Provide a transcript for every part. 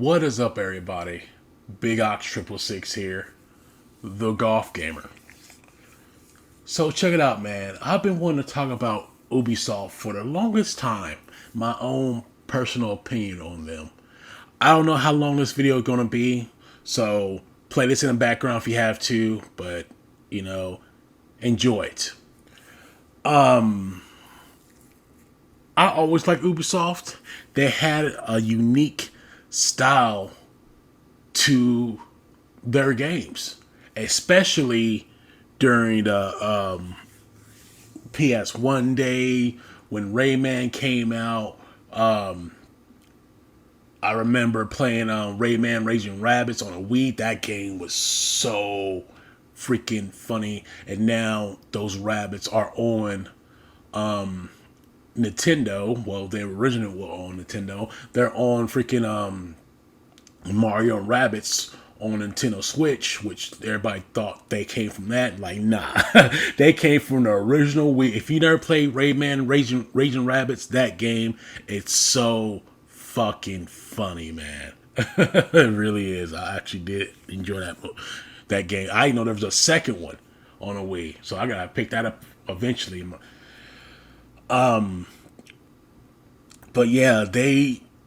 What is up, everybody? Big Ox 666 here, the golf gamer. So check it out, man. I've been wanting to talk about Ubisoft for the longest time. My own personal opinion on them. I don't know how long this video is going to be, so play this in the background if you have to, but, you know, enjoy it. I always liked Ubisoft. They had a unique style to their games, especially during the PS1 day when Rayman came out. I remember playing Rayman Raging Rabbits on a Wii. That game was so freaking funny. And now those rabbits are on Nintendo. Well, they originally were on Nintendo. They're on freaking Mario and Rabbids on Nintendo Switch, which everybody thought they came from that. Like, nah. They came from the original Wii. If you never played Rayman Raging Rabbids, that game, it's so fucking funny, man. It really is. I actually did enjoy that game. I didn't know there was a second one on a Wii, so I gotta pick that up eventually. But yeah,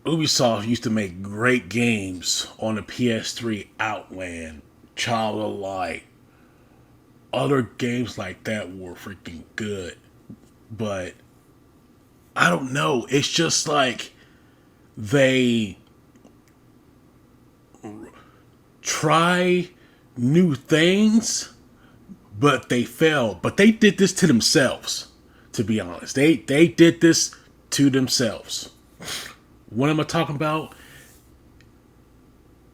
Ubisoft used to make great games on the PS3. Outland, Child of Light, other games like that were freaking good. But I don't know. It's just like they try new things, but they fail. But they did this to themselves. To be honest, they did this to themselves. What am I talking about?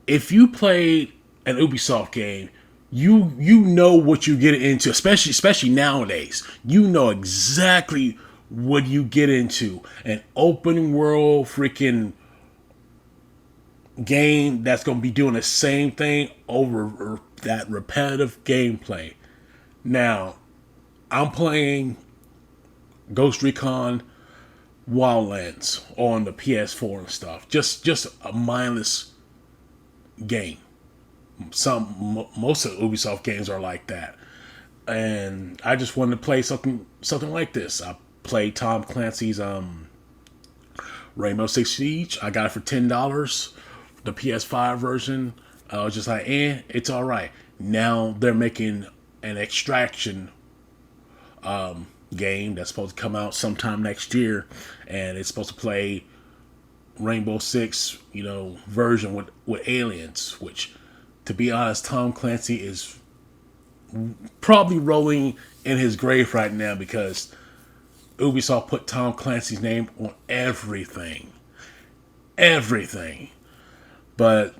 If you played an Ubisoft game, you know what you get into, especially nowadays. You know exactly what you get into. An open world freaking game that's going to be doing the same thing over that repetitive gameplay. Now, I'm playing Ghost Recon Wildlands on the PS4 and stuff. Just a mindless game. Most of the Ubisoft games are like that, and I just wanted to play something like this. I played Tom Clancy's Rainbow Six Siege. I got it for $10. The PS5 version. I was just like, it's all right. Now they're making an Extraction game that's supposed to come out sometime next year, and it's supposed to play Rainbow Six, version with aliens. Which, to be honest, Tom Clancy is probably rolling in his grave right now because Ubisoft put Tom Clancy's name on everything. But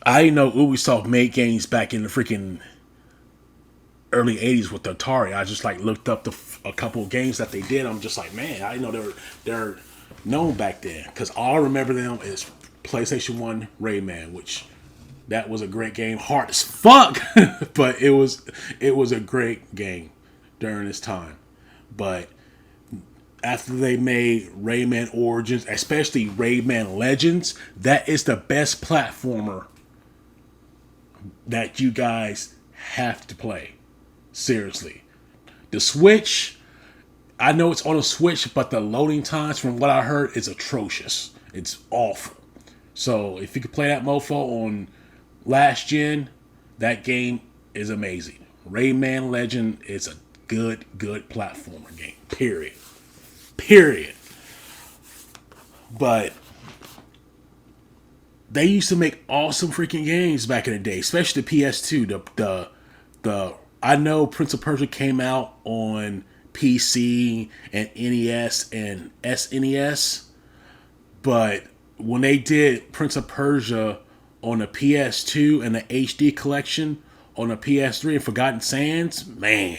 I know Ubisoft made games back in the freaking early 80s with the Atari. I just looked up a couple of games that they did. I'm just like, man, I didn't know they're known back then, because all I remember them is PlayStation 1 Rayman, which that was a great game, hard as fuck, but it was a great game during this time. But after they made Rayman Origins, especially Rayman Legends, that is the best platformer that you guys have to play. Seriously. The Switch, I know it's on a Switch, but the loading times, from what I heard, is atrocious. It's awful. So if you could play that mofo on last gen, that game is amazing. Rayman Legend is a good platformer game. Period. But they used to make awesome freaking games back in the day, especially the PS2. The I know Prince of Persia came out on PC and NES and SNES, but when they did Prince of Persia on the PS2 and the HD collection on the PS3 and Forgotten Sands, man,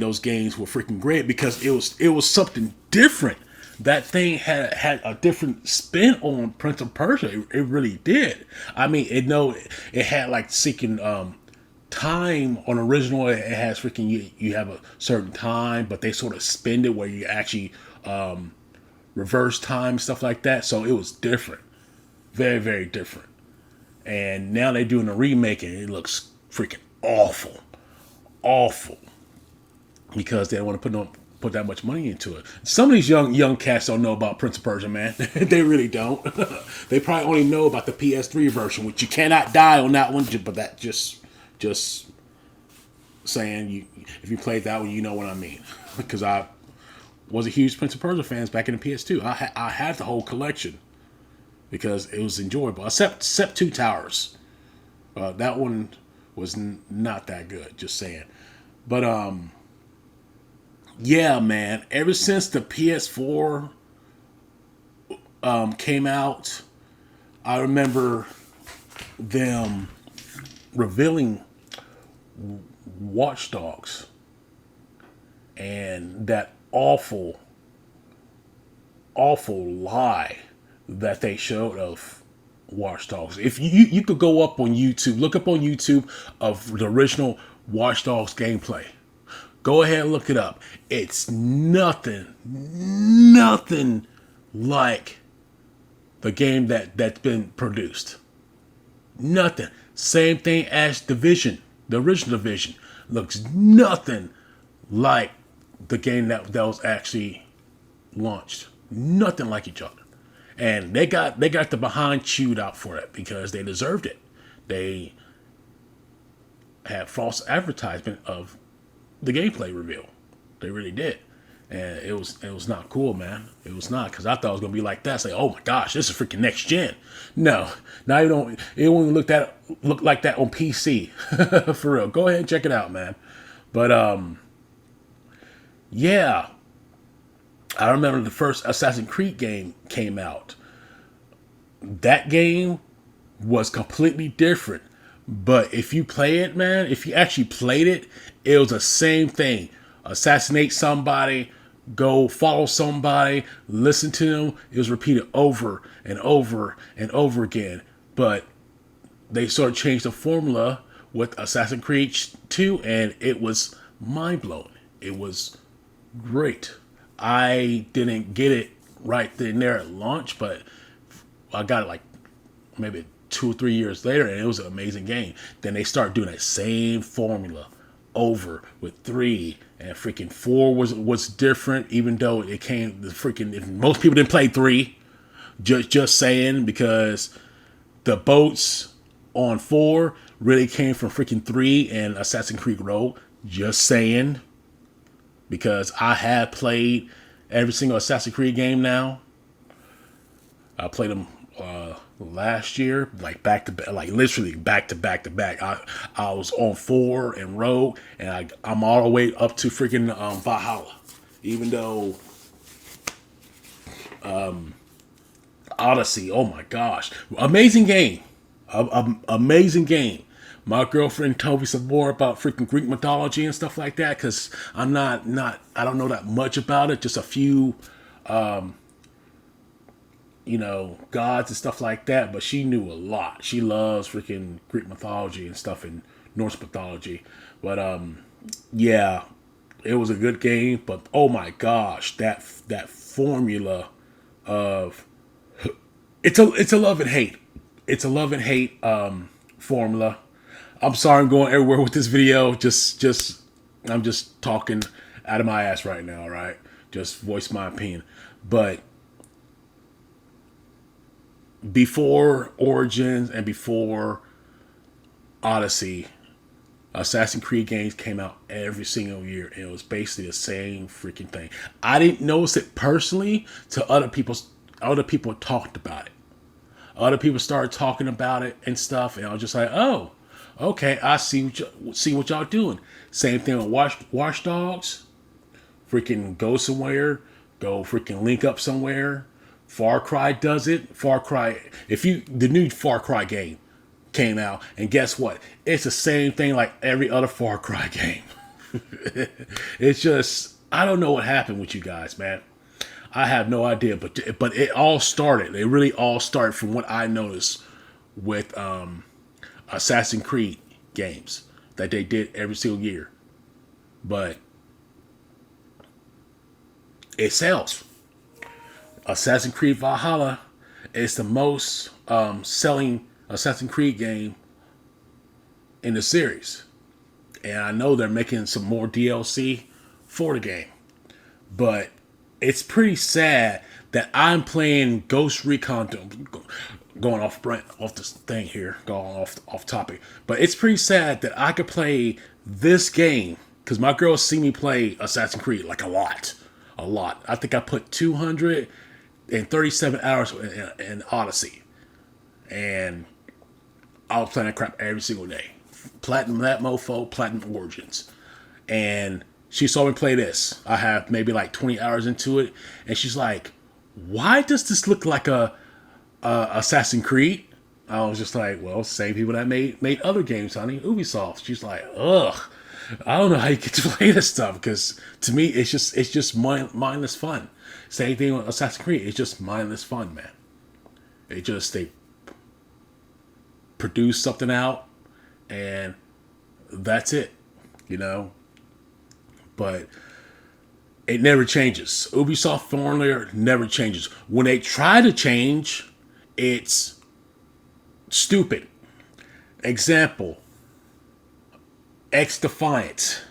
those games were freaking great because it was something different. That thing had a different spin on Prince of Persia. It really did. I mean, it had seeking time on original. It has freaking you have a certain time, but they sort of spend it where you actually reverse time, stuff like that. So it was different. Very, very different. And now they're doing a remake, and it looks freaking awful, awful, because they don't want to put that much money into it. Some of these young cats don't know about Prince of Persia, man. They really don't. They probably only know about the PS3 version, which you cannot die on that one. But that just saying, you if you played that one, you know what I mean. Because I was a huge Prince of Persia fans back in the PS2. I had the whole collection because it was enjoyable, except Two Towers. That one was not that good. Just saying, but yeah, man. Ever since the PS4 came out, I remember them revealing Watch Dogs and that awful, awful lie that they showed of Watch Dogs. If you could go up on YouTube, look up on YouTube of the original Watch Dogs gameplay. Go ahead and look it up. It's nothing like the game that's been produced. Nothing. Same thing as Division, the original Division. Looks nothing like the game that was actually launched. Nothing like each other. And they got the behind chewed out for it because they deserved it. They had false advertisement of the gameplay reveal. They really did. And it was not cool, man. It was not, because I thought it was gonna be like that. It's like, oh my gosh, this is freaking next gen. No, now it won't even look like that on PC. For real. Go ahead and check it out, man. But yeah. I remember the first Assassin's Creed game came out. That game was completely different. But if you play it, man, if you actually played it, it was the same thing. Assassinate somebody, go follow somebody, listen to them. It was repeated over and over and over again. But they sort of changed the formula with Assassin's Creed 2, and it was mind-blowing. It was great. I didn't get it right then there at launch, but I got it like maybe 2 or 3 years later, and it was an amazing game. Then they start doing that same formula over with 3, and freaking 4 was different, even though it came the freaking most people didn't play 3. Just saying, because the boats on 4 really came from freaking 3 and Assassin's Creed Rogue. Just saying. Because I have played every single Assassin's Creed game now. I played them last year, like back to back, like literally back to back to back. I was on 4 and Rogue, and I'm all the way up to freaking Valhalla. Even though Odyssey, oh my gosh, amazing game, amazing game. My girlfriend told me some more about freaking Greek mythology and stuff like that, because I'm I don't know that much about it. Just a few, gods and stuff like that. But she knew a lot. She loves freaking Greek mythology and stuff, and Norse mythology. But yeah, it was a good game. But oh my gosh, that formula of it's a love and hate. It's a love and hate formula. I'm sorry I'm going everywhere with this video. I'm just talking out of my ass right now, right? Just voice my opinion. But before Origins and before Odyssey, Assassin's Creed games came out every single year, and it was basically the same freaking thing. I didn't notice it personally till other people talked about it. Other people started talking about it and stuff, and I was just like, oh, okay, I see what y'all doing. Same thing with Watch Dogs. Freaking go somewhere, go freaking link up somewhere. Far Cry does it. Far Cry, the new Far Cry game came out, and guess what? It's the same thing like every other Far Cry game. It's just, I don't know what happened with you guys, man. I have no idea, but it all started. It really all started from what I noticed with Assassin's Creed games that they did every single year. But it sells. Assassin's Creed Valhalla is the most selling Assassin's Creed game in the series. And I know they're making some more DLC for the game. But it's pretty sad that I'm playing Ghost Recon, going off this thing here, going off topic. But it's pretty sad that I could play this game because my girls see me play Assassin's Creed like a lot. I think I put 237 hours in Odyssey, and I was playing that crap every single day. Platinum that mofo, Platinum Origins, and she saw me play this. I have maybe like 20 hours into it, and she's like, "Why does this look like a Assassin's Creed?" I was just like, "Well, same people that made other games, honey, Ubisoft." She's like, "Ugh, I don't know how you get to play this stuff," because to me, it's just mindless fun. Same thing with Assassin's Creed. It's just mindless fun, man. They produce something out, and that's it, you know. But it never changes. Ubisoft formula never changes. When they try to change, it's stupid. Example, X Defiant.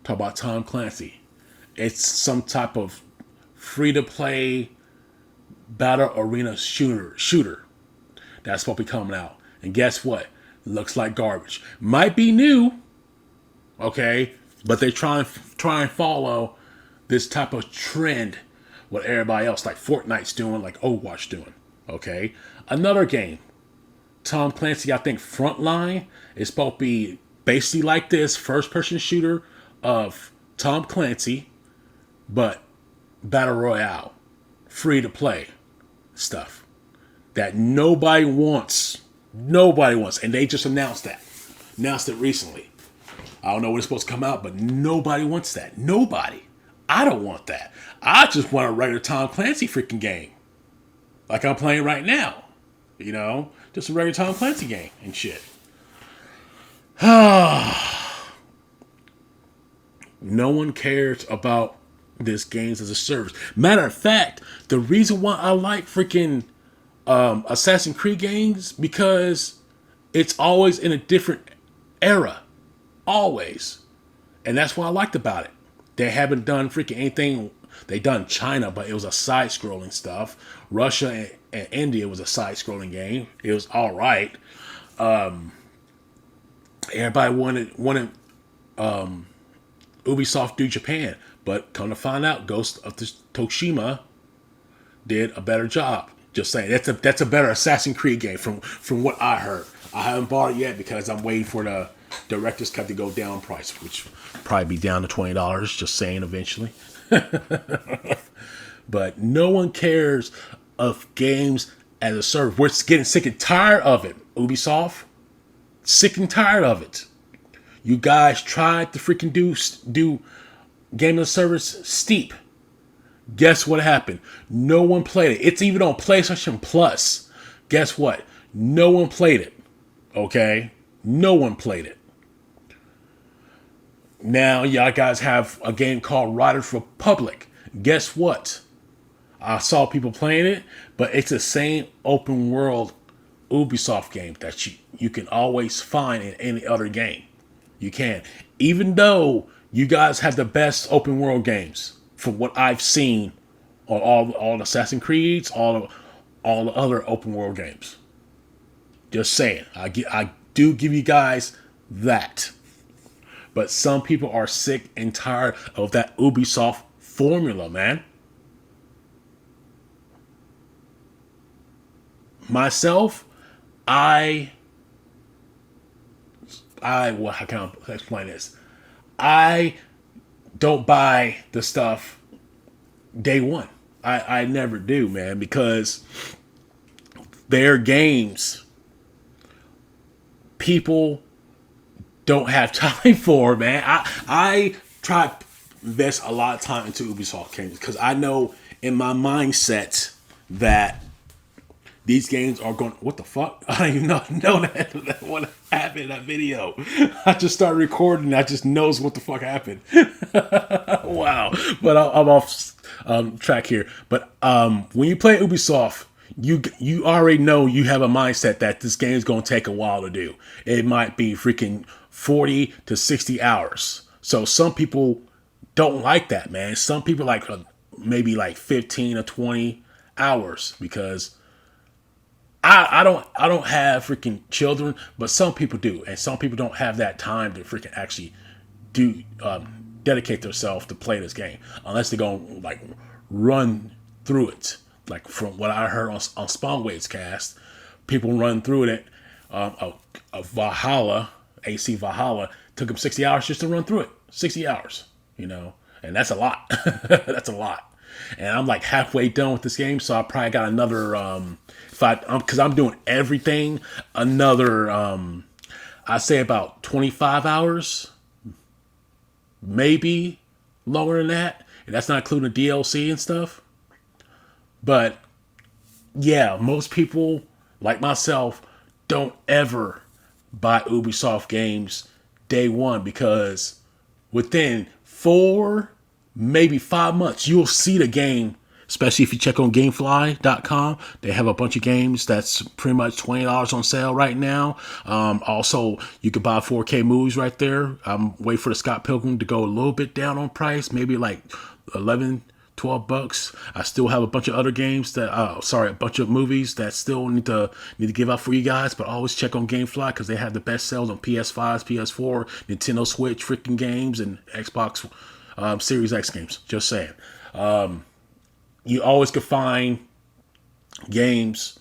Talk about Tom Clancy. It's some type of free-to-play battle arena shooter that's supposed to be coming out. And guess what? Looks like garbage. Might be new, okay, but they try and follow this type of trend what everybody else, like Fortnite's doing, like Overwatch doing. Okay, another game, Tom Clancy, I think Frontline is supposed to be basically like this first-person shooter of Tom Clancy, but battle royale, free to play stuff that nobody wants. Nobody wants, and they just announced it recently. I don't know when it's supposed to come out, but nobody wants that. Nobody. I don't want that. I just want a regular Tom Clancy freaking game. Like I'm playing right now. You know? Just a regular Tom Clancy game and shit. No one cares about this games as a service. Matter of fact, the reason why I like freaking Assassin's Creed games, because it's always in a different era. Always. And that's what I liked about it. They haven't done freaking anything. They done China, but it was a side-scrolling stuff. Russia and India was a side-scrolling game. It was all right. Everybody wanted Ubisoft do Japan, but come to find out, Ghost of Tsushima did a better job. Just saying, that's a better Assassin's Creed game from what I heard. I haven't bought it yet because I'm waiting for the director's cut to go down in price, which probably be down to $20. Just saying, eventually. But no one cares of games as a service. We're getting sick and tired of it. Ubisoft, sick and tired of it. You guys tried to freaking do game as a service Steep. Guess what happened? No one played it. It's even on PlayStation Plus. Guess what? No one played it. Okay? No one played it. Now, y'all guys have a game called Riders Republic. Guess what? I saw people playing it, but it's the same open world Ubisoft game that you can always find in any other game. You can. Even though you guys have the best open world games from what I've seen on all the Assassin's Creeds, all the other open world games. Just saying. I do give you guys that. But some people are sick and tired of that Ubisoft formula, man. Myself, how can I explain this? I don't buy the stuff day one. I never do, man, because their games, people don't have time for, man. I try to invest a lot of time into Ubisoft games because I know in my mindset that these games are going. What the fuck? I don't even know that what happened in that video. I just started recording. And I just knows what the fuck happened. Wow. But I'm off track here. But when you play Ubisoft, you already know you have a mindset that this game is going to take a while to do. It might be freaking 40 to 60 hours. So some people don't like that, man. Some people like maybe like 15 or 20 hours because I don't have freaking children, but some people do, and some people don't have that time to freaking actually do dedicate themselves to play this game unless they're gonna like run through it. Like from what I heard on Spawnwade's cast, people run through it. A Valhalla, AC Valhalla, took them 60 hours just to run through it. 60 hours, and that's a lot. That's a lot. And I'm like halfway done with this game, so I probably got another. If I, because I'm doing everything, another. I say about 25 hours, maybe longer than that, and that's not including the DLC and stuff. But yeah, most people like myself don't ever buy Ubisoft games day one because within 4, maybe 5 months, you'll see the game. Especially if you check on GameFly.com, they have a bunch of games that's pretty much $20 on sale right now. Also, you could buy 4K movies right there. I'm waiting for the Scott Pilgrim to go a little bit down on price, maybe like 11, $12. I still have a bunch of other games a bunch of movies that still need to give out for you guys. But always check on GameFly because they have the best sales on PS5, PS4, Nintendo Switch freaking games, and Xbox Series X games. Just saying. You always could find games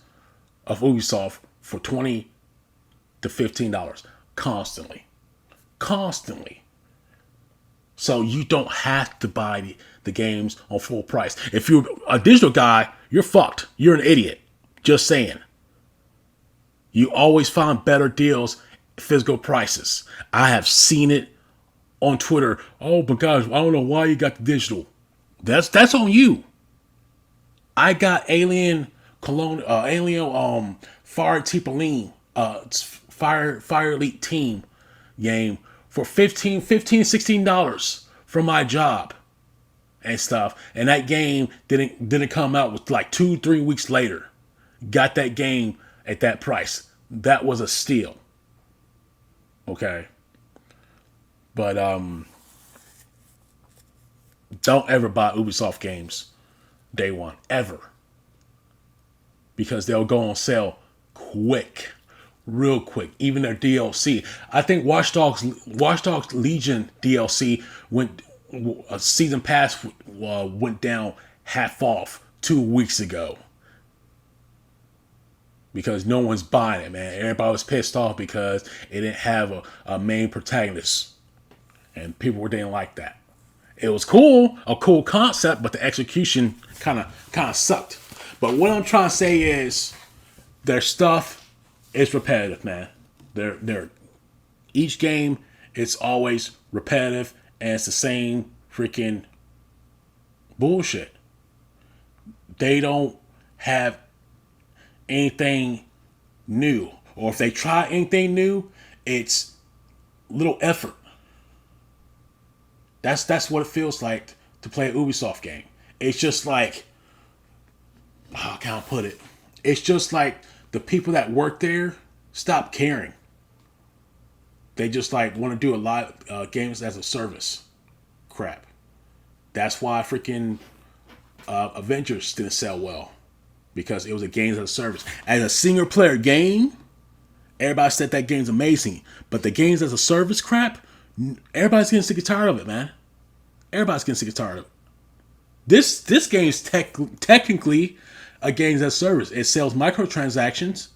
of Ubisoft for $20 to $15 constantly. So you don't have to buy the games on full price. If you're a digital guy, you're fucked. You're an idiot. Just saying. You always find better deals, physical prices. I have seen it on Twitter. Oh my gosh, I don't know why you got the digital. That's on you. I got Alien Fire Tipolin, Fire Elite Team game for $16 from my job and stuff. And that game didn't come out with like 2-3 weeks later. Got that game at that price. That was a steal. Okay. But don't ever buy Ubisoft games day one, ever. Because they'll go on sale quick. Real quick. Even their DLC. I think Watch Dogs Legion DLC season pass went down half off 2 weeks ago. Because no one's buying it, man. Everybody was pissed off because it didn't have a main protagonist. And people didn't like that. It was cool, a cool concept, but the execution kind of sucked. But what I'm trying to say is their stuff is repetitive, man. They're each game, it's always repetitive and it's the same freaking bullshit. They don't have anything new. Or if they try anything new, it's little effort. That's what it feels like to play an Ubisoft game. It's just like, how can I put it? It's just like the people that work there stop caring. They just like want to do a lot of games as a service crap. That's why freaking Avengers didn't sell well. Because it was a games as a service. As a single player game, everybody said that game's amazing. But the games as a service crap, everybody's getting sick and tired of it, man. Everybody's getting sick and tired of it. This game's technically a games as a service. It sells microtransactions.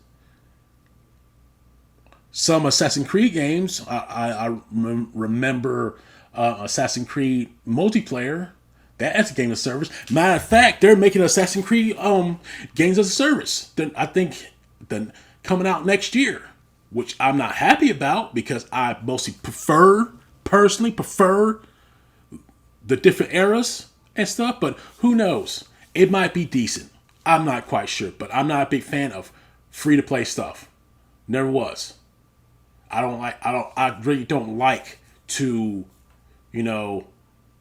Some Assassin's Creed games, I remember Assassin's Creed multiplayer. That's a game as a service. Matter of fact, they're making Assassin's Creed games as a service. Then I think coming out next year, which I'm not happy about because I mostly personally prefer the different eras and stuff. But who knows? It might be decent. I'm not quite sure, but I'm not a big fan of free to play stuff. Never was. I really don't like to,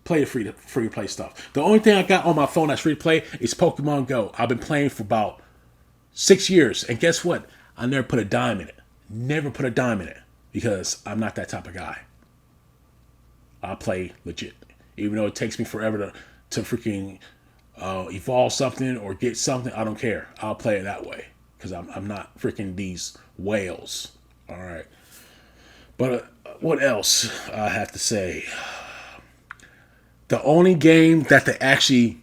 play the free to play stuff. The only thing I got on my phone that's free to play is Pokemon Go. I've been playing for about 6 years, and guess what? I never put a dime in it. Never put a dime in it because I'm not that type of guy. I play legit, even though it takes me forever to freaking evolve something or get something. I don't care. I'll play it that way because I'm not freaking these whales. All right, but what else I have to say? The only game that they actually,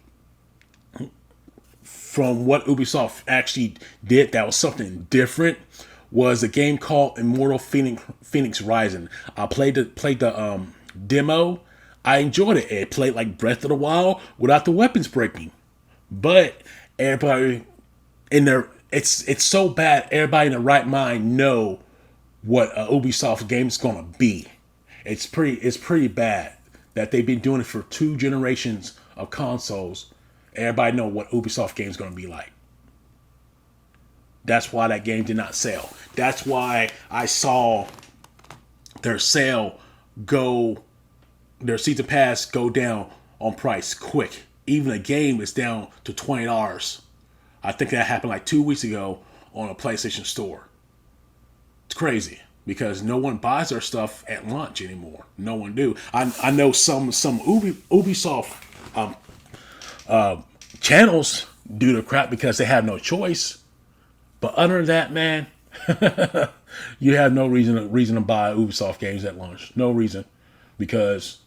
from what Ubisoft actually did, that was something different, was a game called Immortal Phoenix Rising. I played the demo. I enjoyed it. It played like Breath of the Wild without the weapons breaking. But everybody in their it's so bad. Everybody in the right mind know what a Ubisoft game is gonna be. It's pretty bad that they've been doing it for 2 generations of consoles. Everybody know what Ubisoft game is gonna be like. That's why that game did not sell. That's why I saw their sale go, their season pass go down on price quick. Even a game is down to $20. I think that happened like 2 weeks ago on a PlayStation Store. It's crazy because no one buys their stuff at launch anymore. No one do. I know some Ubisoft channels do the crap because they have no choice. But other than that, man, you have no reason to buy Ubisoft games at launch. No reason, because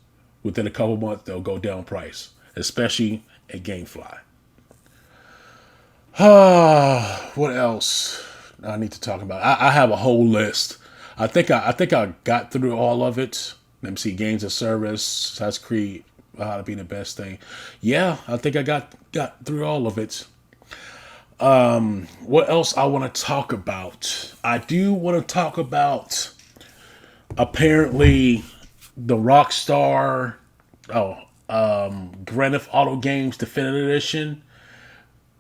within a couple months they'll go down price, especially at GameFly. What else I need to talk about? I have a whole list. I think I got through all of it. Let me see. Games of Service, Assassin's Creed, how to be the best thing. Yeah, I think I got through all of it. What else I want to talk about? I do want to talk about apparently the Rockstar Grand Theft Auto Games Definitive Edition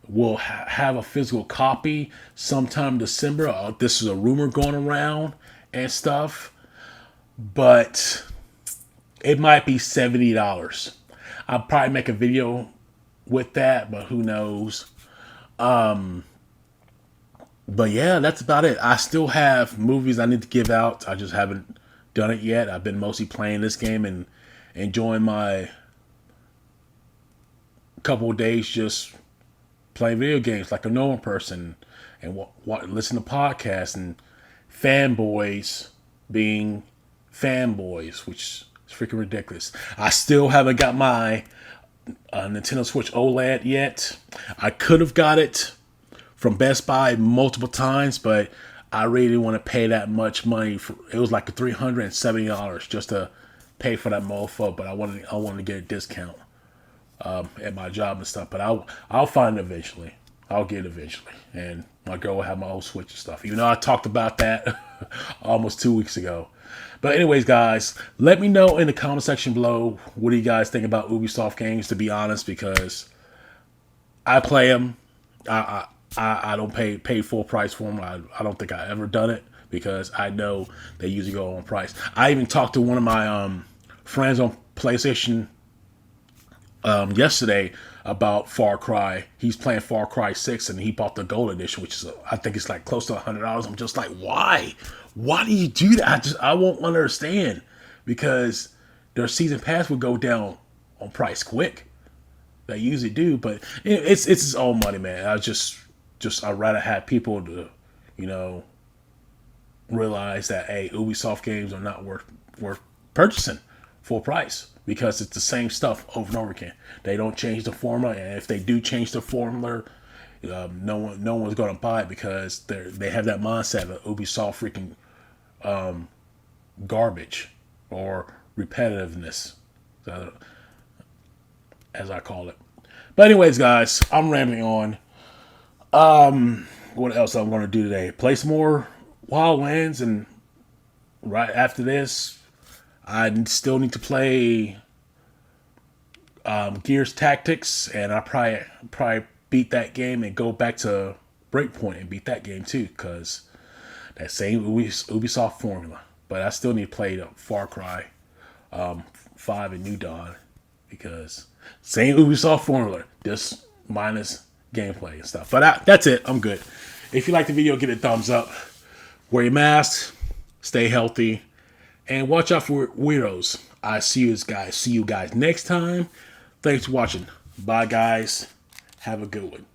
will have a physical copy sometime in December. This is a rumor going around and stuff, but it might be $70. I'll probably make a video with that, but who knows? But yeah, that's about it. I still have movies I need to give out. I just haven't done it yet. I've been mostly playing this game and enjoying my couple of days just playing video games like a normal person and listen to podcasts and fanboys being fanboys, which is freaking ridiculous. I still haven't got my Nintendo Switch OLED yet. I could have got it from Best Buy multiple times, but I really didn't want to pay that much money. It was like $370 just to pay for that mofo, but I wanted to get a discount at my job and stuff. But I'll find it eventually. I'll get it eventually, and my girl will have my old Switch and stuff. Even though I talked about that almost 2 weeks ago. But anyways, guys, let me know in the comment section below what do you guys think about Ubisoft games. To be honest, because I play them. I don't pay full price for them. I don't think I ever done it because I know they usually go on price. I even talked to one of my friends on PlayStation yesterday about Far Cry. He's playing Far Cry 6 and he bought the Gold Edition, which is I think it's like close to $100. I'm just like, why? Why do you do that? I won't understand, because their season pass would go down on price quick. They usually do, but it's its own money, man. I'd rather have people to, realize that, hey, Ubisoft games are not worth purchasing full price because it's the same stuff over and over again. They don't change the formula, and if they do change the formula, no one's gonna buy it because they have that mindset of Ubisoft freaking garbage or repetitiveness, as I call it. But anyways, guys, I'm rambling on. What else I'm going to do today? Play some more Wildlands, and right after this, I still need to play Gears Tactics, and I probably beat that game and go back to Breakpoint and beat that game too, because that same Ubisoft formula. But I still need to play the Far Cry 5 and New Dawn, because same Ubisoft formula, just minus gameplay and stuff. But that's it. I'm good. If you like the video, give it a thumbs up. Wear your mask. Stay healthy. And watch out for weirdos. I see you guys next time. Thanks for watching. Bye, guys. Have a good one.